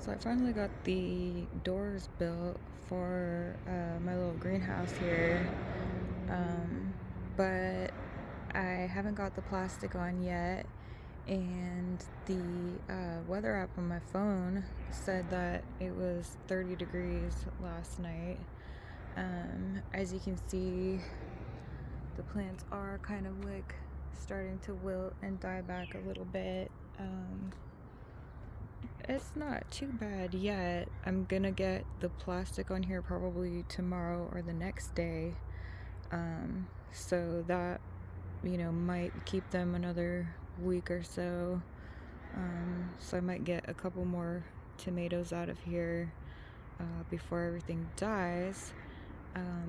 So I finally got the doors built for my little greenhouse here, but I haven't got the plastic on yet, and the weather app on my phone said that it was 30 degrees last night. As you can see, the plants are kind of like starting to wilt and die back a little bit. It's not too bad yet. I'm gonna get the plastic on here probably tomorrow or the next day. So that, might keep them another week or so. So I might get a couple more tomatoes out of here before everything dies.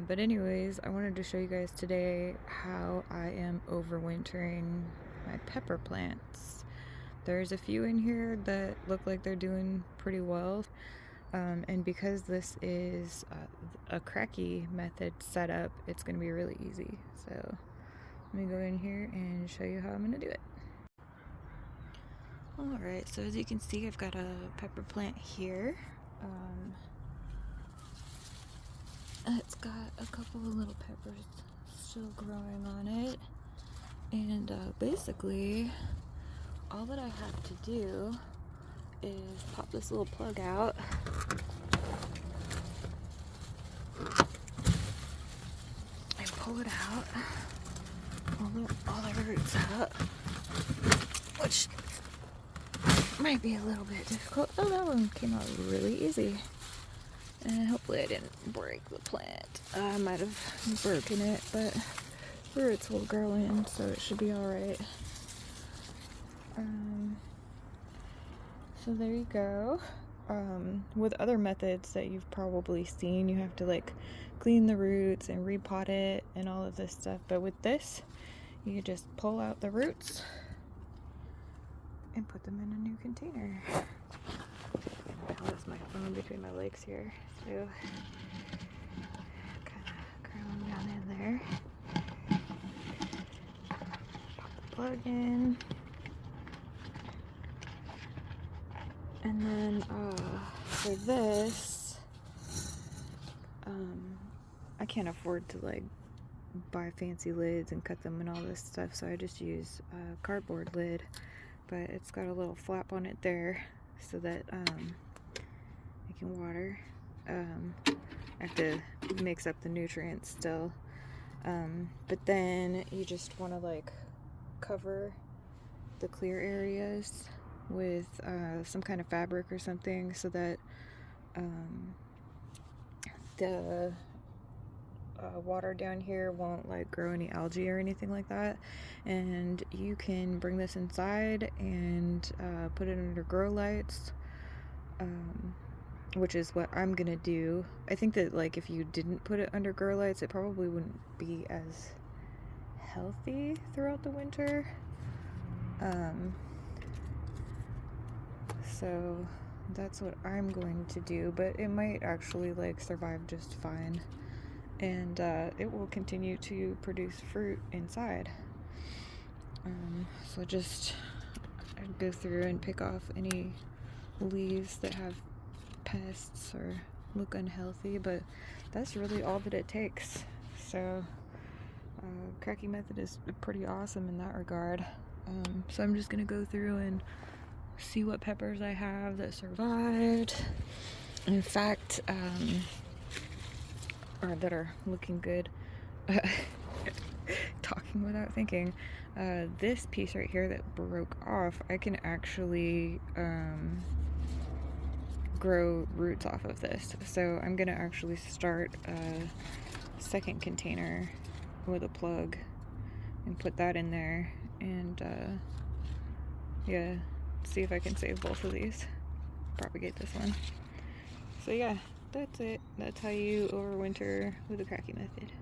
But anyways, I wanted to show you guys today how I am overwintering my pepper plants. There's a few in here that look like they're doing pretty well. And because this is a cracky method setup, it's going to be really easy. So let me go in here and show you how I'm going to do it. Alright, so as you can see, I've got a pepper plant here. It's got a couple of little peppers still growing on it. And basically, all that I have to do is pop this little plug out. And pull it out. All the roots out. Which might be a little bit difficult. Oh, that one came out really easy. And hopefully I didn't break the plant. I might have broken it, but roots will grow in, so it should be alright. So there you go. With other methods that you've probably seen, you have to like clean the roots and repot it and all of this stuff. But with this, you just pull out the roots and put them in a new container. That's my phone between my legs here, so kind of crawling down in there. Pop the plug in, and then for this, I can't afford to like buy fancy lids and cut them and all this stuff, so I just use a cardboard lid, but it's got a little flap on it there so that it can water. I have to mix up the nutrients still, but then you just want to like cover the clear areas with some kind of fabric or something so that the water down here won't like grow any algae or anything like that. And you can bring this inside and put it under grow lights, which is what I'm gonna do. I think that like if you didn't put it under grow lights, it probably wouldn't be as healthy throughout the winter. So that's what I'm going to do, but it might actually like survive just fine, and it will continue to produce fruit inside. So just go through and pick off any leaves that have pests or look unhealthy, but that's really all that it takes. So cracky method is pretty awesome in that regard. So I'm just gonna go through and see what peppers I have that survived. In fact, or that are looking good. Talking without thinking. This piece right here that broke off, I can actually grow roots off of this. So I'm gonna actually start a second container with a plug and put that in there, and yeah, see if I can save both of these, propagate this one. So yeah, that's it. That's how you overwinter with the cracky method.